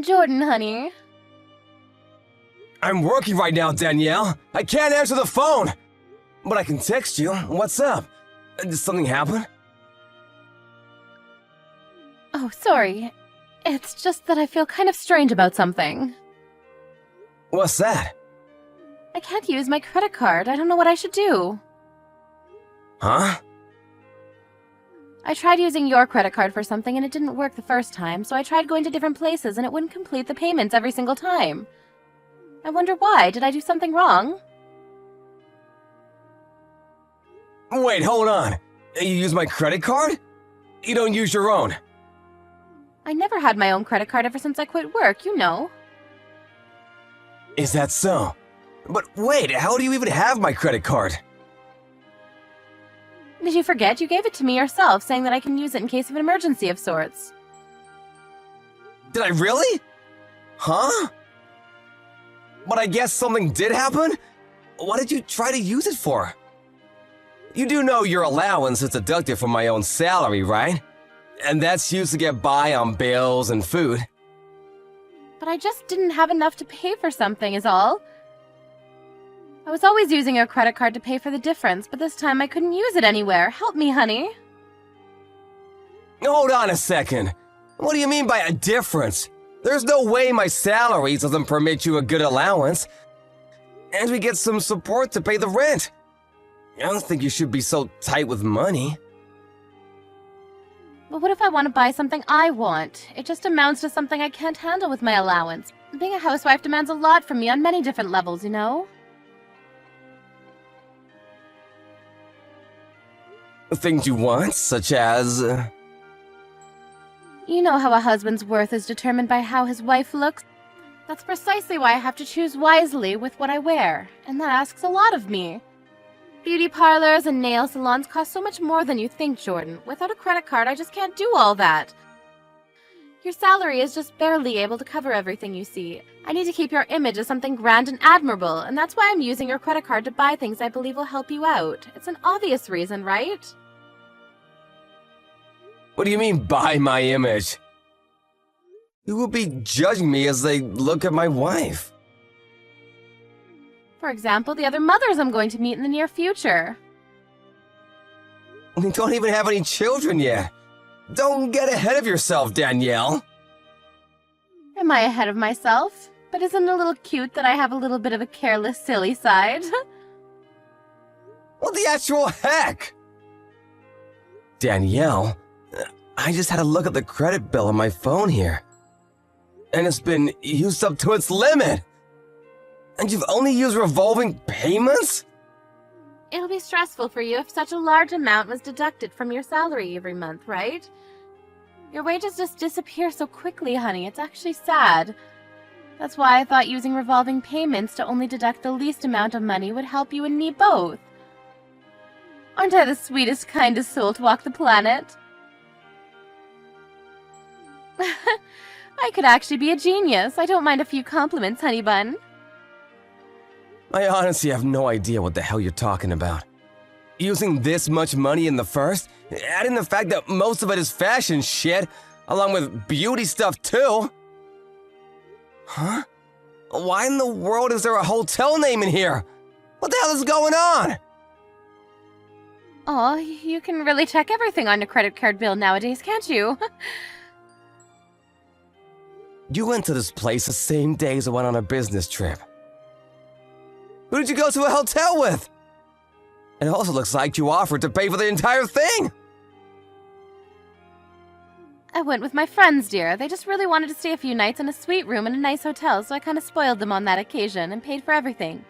Jordan, honey. I'm working right now, Danielle. I can't answer the phone. But I can text you. What's up? Did something happen? Oh, sorry. It's just that I feel kind of strange about something. What's that? I can't use my credit card. I don't know what I should do. Huh? I tried using your credit card for something and it didn't work the first time, so I tried going to different places and it wouldn't complete the payments every single time. I wonder why. Did I do something wrong? Wait, hold on. You use my credit card? You don't use your own. I never had my own credit card ever since I quit work, you know. Is that so? But wait, how do you even have my credit card? Did you forget? You gave it to me yourself, saying that I can use it in case of an emergency of sorts. Did I really? Huh? But I guess something did happen? What did you try to use it for? You do know your allowance is deducted from my own salary, right? And that's used to get by on bills and food. But I just didn't have enough to pay for something, is all. I was always using your credit card to pay for the difference, but this time I couldn't use it anywhere. Help me, honey. Hold on a second. What do you mean by a difference? There's no way my salary doesn't permit you a good allowance. And we get some support to pay the rent. I don't think you should be so tight with money. But what if I want to buy something I want? It just amounts to something I can't handle with my allowance. Being a housewife demands a lot from me on many different levels, you know? Things you want, such as... You know how a husband's worth is determined by how his wife looks? That's precisely why I have to choose wisely with what I wear, and that asks a lot of me. Beauty parlors and nail salons cost so much more than you think, Jordan. Without a credit card, I just can't do all that. Your salary is just barely able to cover everything you see. I need to keep your image as something grand and admirable, and that's why I'm using your credit card to buy things I believe will help you out. It's an obvious reason, right? What do you mean, by my image? Who will be judging me as they look at my wife? For example, the other mothers I'm going to meet in the near future. We don't even have any children yet. Don't get ahead of yourself, Danielle. Am I ahead of myself? But isn't it a little cute that I have a little bit of a careless, silly side? What the actual heck? Danielle, I just had a look at the credit bill on my phone here. And it's been used up to its limit. And you've only used revolving payments? It'll be stressful for you if such a large amount was deducted from your salary every month, right? Your wages just disappear so quickly, honey. It's actually sad. That's why I thought using revolving payments to only deduct the least amount of money would help you and me both. Aren't I the sweetest, kindest soul to walk the planet? I could actually be a genius. I don't mind a few compliments, honey bun. I honestly have no idea what the hell you're talking about. Using this much money in the first, adding the fact that most of it is fashion shit, along with beauty stuff too. Huh? Why in the world is there a hotel name in here? What the hell is going on? Aw, you can really check everything on your credit card bill nowadays, can't you? You went to this place the same day as I went on a business trip. Who did you go to a hotel with? It also looks like you offered to pay for the entire thing. I went with my friends, dear. They just really wanted to stay a few nights in a sweet room in a nice hotel, so I kind of spoiled them on that occasion and paid for everything.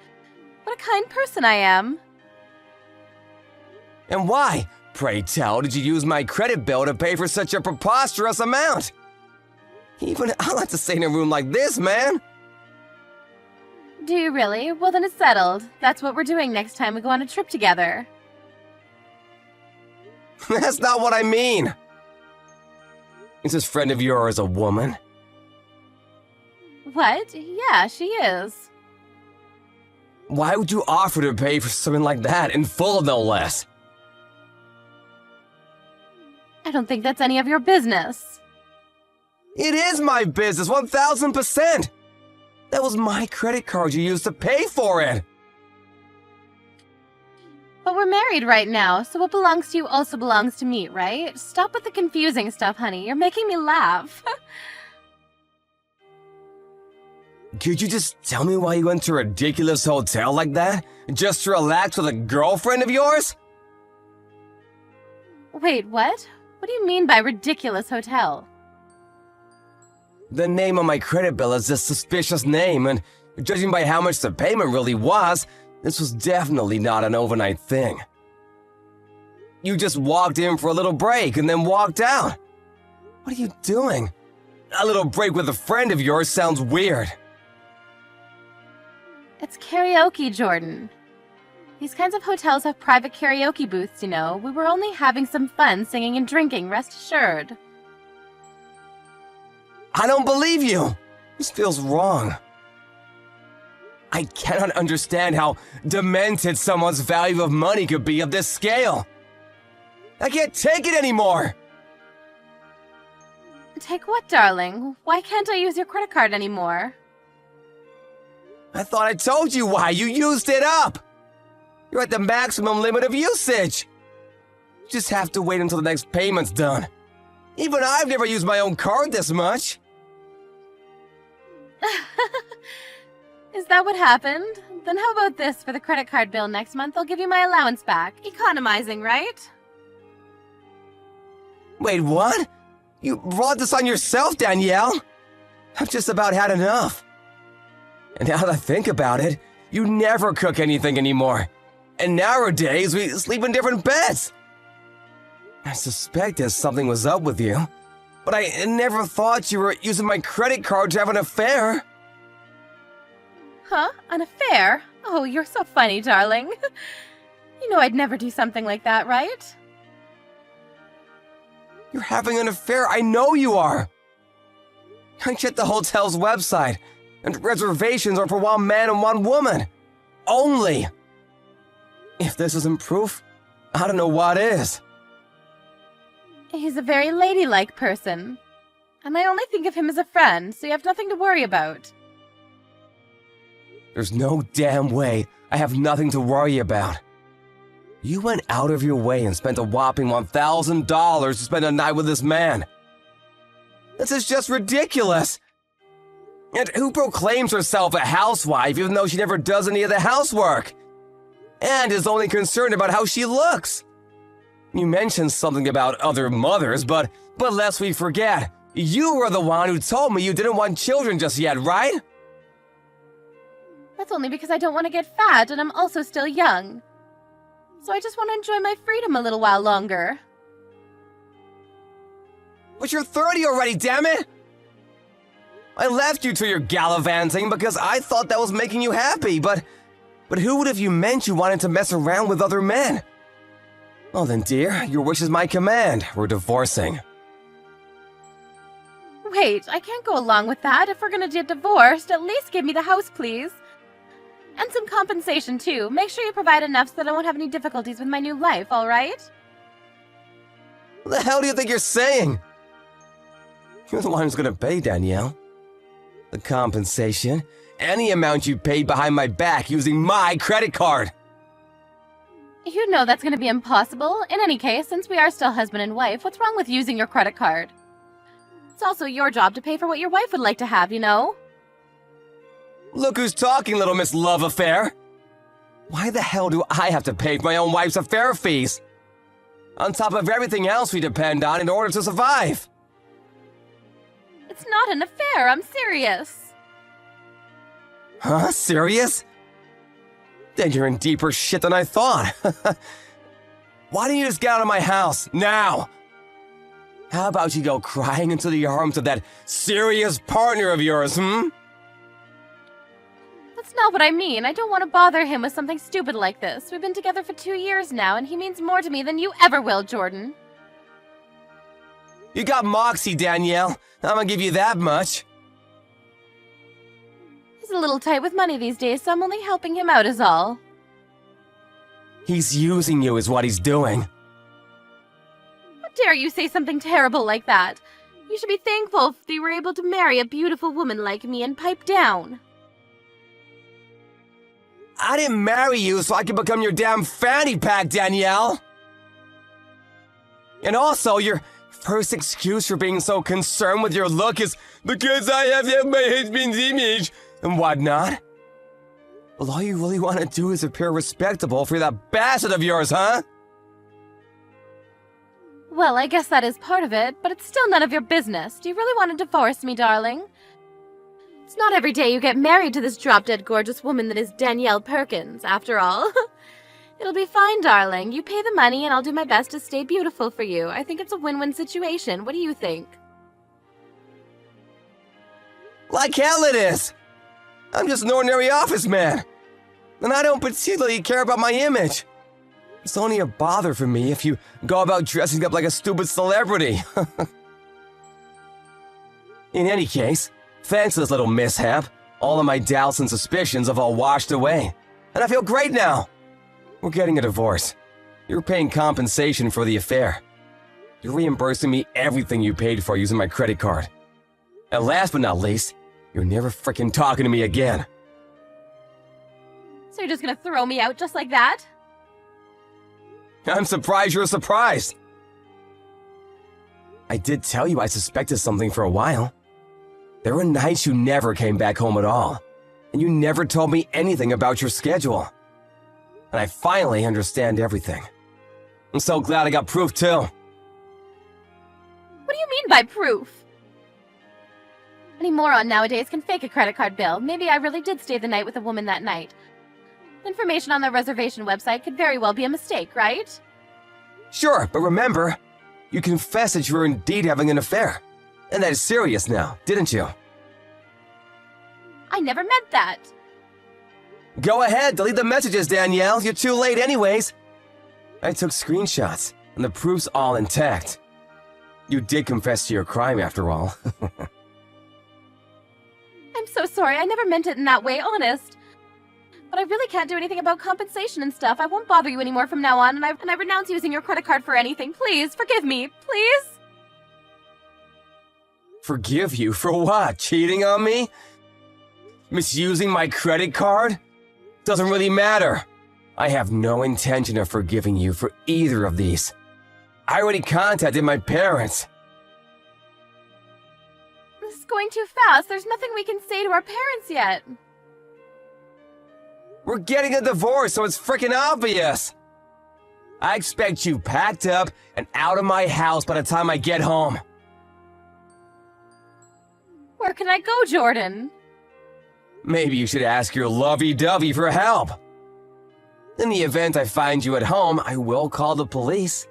What a kind person I am. And why, pray tell, did you use my credit bill to pay for such a preposterous amount? Even I like to stay in a room like this, man. Do you really? Well, then it's settled. That's what we're doing next time we go on a trip together. That's not what I mean. Is this friend of yours a woman? What? Yeah, she is. Why would you offer to pay for something like that, in full no less? I don't think that's any of your business. It is my business, 1000%! That was my credit card you used to pay for it! But we're married right now, so what belongs to you also belongs to me, right? Stop with the confusing stuff, honey. You're making me laugh. Could you just tell me why you went to a ridiculous hotel like that? Just to relax with a girlfriend of yours? Wait, what? What do you mean by ridiculous hotel? The name on my credit bill is a suspicious name, and judging by how much the payment really was, this was definitely not an overnight thing. You just walked in for a little break and then walked out. What are you doing? A little break with a friend of yours sounds weird. It's karaoke, Jordan. These kinds of hotels have private karaoke booths, you know. We were only having some fun singing and drinking, rest assured. I don't believe you. This feels wrong. I cannot understand how demented someone's value of money could be of this scale. I can't take it anymore. Take what, darling? Why can't I use your credit card anymore? I thought I told you why. You used it up. You're at the maximum limit of usage. You just have to wait until the next payment's done. Even I've never used my own card this much. Is that what happened? Then how about this for the credit card bill next month? I'll give you my allowance back. Economizing, right? Wait, what? You brought this on yourself, Danielle? I've just about had enough. And now that I think about it, you never cook anything anymore. And nowadays, we sleep in different beds. I suspected something was up with you, but I never thought you were using my credit card to have an affair. Huh? An affair? Oh, you're so funny, darling. You know I'd never do something like that, right? You're having an affair, I know you are. I checked the hotel's website, and reservations are for one man and one woman. Only. If this isn't proof, I don't know what is. He's a very ladylike person. And I only think of him as a friend, so you have nothing to worry about. There's no damn way I have nothing to worry about. You went out of your way and spent a whopping $1,000 to spend a night with this man. This is just ridiculous. And who proclaims herself a housewife even though she never does any of the housework? And is only concerned about how she looks. You mentioned something about other mothers, but lest we forget, you were the one who told me you didn't want children just yet, right? That's only because I don't want to get fat and I'm also still young. So I just want to enjoy my freedom a little while longer. But you're 30 already, damn it! I left you to your gallivanting because I thought that was making you happy, but who would have you meant you wanted to mess around with other men? Well then, dear, your wish is my command. We're divorcing. Wait, I can't go along with that. If we're gonna get divorced, at least give me the house, please. And some compensation, too. Make sure you provide enough so that I won't have any difficulties with my new life, all right? What the hell do you think you're saying? You're the one who's gonna pay, Danielle. The compensation, any amount you paid behind my back using my credit card. You know that's gonna be impossible. In any case, since we are still husband and wife, what's wrong with using your credit card? It's also your job to pay for what your wife would like to have, you know? Look who's talking, little Miss Love Affair. Why the hell do I have to pay for my own wife's affair fees? On top of everything else we depend on in order to survive. It's not an affair, I'm serious. Huh? Serious? Then you're in deeper shit than I thought. Why don't you just get out of my house, now? How about you go crying into the arms of that serious partner of yours, That's not what I mean. I don't want to bother him with something stupid like this. We've been together for 2 years now, and he means more to me than you ever will, Jordan. You got moxie, Danielle. I'm gonna give you that much. He's a little tight with money these days, so I'm only helping him out is all. He's using you is what he's doing. How dare you say something terrible like that? You should be thankful that you were able to marry a beautiful woman like me and pipe down. I didn't marry you so I could become your damn fanny pack, Danielle! And also, your first excuse for being so concerned with your look is because I have my husband's image and whatnot. Well, all you really want to do is appear respectable for that bastard of yours, huh? Well, I guess that is part of it, but it's still none of your business. Do you really want to divorce me, darling? It's not every day you get married to this drop-dead gorgeous woman that is Danielle Perkins, after all. It'll be fine, darling. You pay the money and I'll do my best to stay beautiful for you. I think it's a win-win situation. What do you think? Like hell it is! I'm just an ordinary office man. And I don't particularly care about my image. It's only a bother for me if you go about dressing up like a stupid celebrity. In any case, thanks to this little mishap, all of my doubts and suspicions have all washed away. And I feel great now. We're getting a divorce. You're paying compensation for the affair. You're reimbursing me everything you paid for using my credit card. And last but not least, you're never frickin' talking to me again. So you're just gonna throw me out just like that? I'm surprised you're surprised. I did tell you I suspected something for a while. There were nights you never came back home at all, and you never told me anything about your schedule. And I finally understand everything. I'm so glad I got proof too. What do you mean by proof? Any moron nowadays can fake a credit card bill. Maybe I really did stay the night with a woman that night. Information on the reservation website could very well be a mistake, right? Sure, but remember, you confessed that you were indeed having an affair. And that is serious now, didn't you? I never meant that. Go ahead, delete the messages, Danielle. You're too late anyways. I took screenshots, and the proof's all intact. You did confess to your crime, after all. I'm so sorry. I never meant it in that way, honest. But I really can't do anything about compensation and stuff. I won't bother you anymore from now on, and I renounce using your credit card for anything. Please, forgive me. Please? Forgive you for what? Cheating on me? Misusing my credit card? Doesn't really matter. I have no intention of forgiving you for either of these. I already contacted my parents. This is going too fast. There's nothing we can say to our parents yet. We're getting a divorce, so it's freaking obvious. I expect you packed up and out of my house by the time I get home. Where can I go, Jordan? Maybe you should ask your lovey-dovey for help. In the event I find you at home, I will call the police.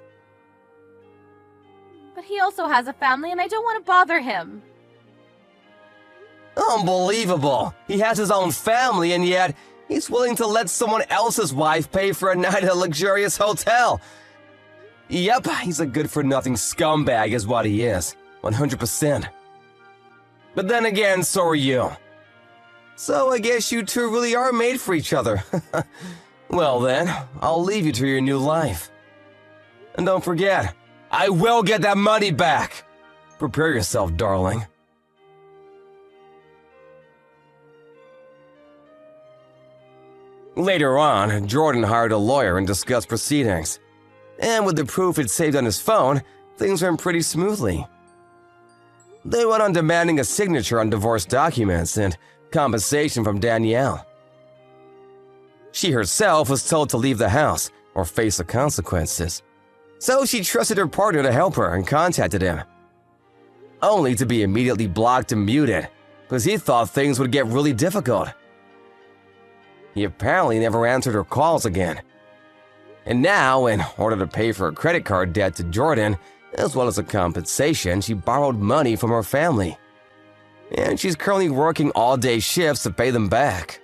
But he also has a family, and I don't want to bother him. Unbelievable. He has his own family, and yet he's willing to let someone else's wife pay for a night at a luxurious hotel. Yep, he's a good-for-nothing scumbag is what he is. 100%. But then again, so are you. So I guess you two really are made for each other. Well then, I'll leave you to your new life. And don't forget, I will get that money back. Prepare yourself, darling. Later on, Jordan hired a lawyer and discussed proceedings. And with the proof he'd saved on his phone, things went pretty smoothly. They went on demanding a signature on divorce documents and compensation from Danielle. She herself was told to leave the house or face the consequences. So she trusted her partner to help her and contacted him. Only to be immediately blocked and muted, because he thought things would get really difficult. He apparently never answered her calls again. And now, in order to pay for a credit card debt to Jordan, as well as a compensation, she borrowed money from her family. And she's currently working all-day shifts to pay them back.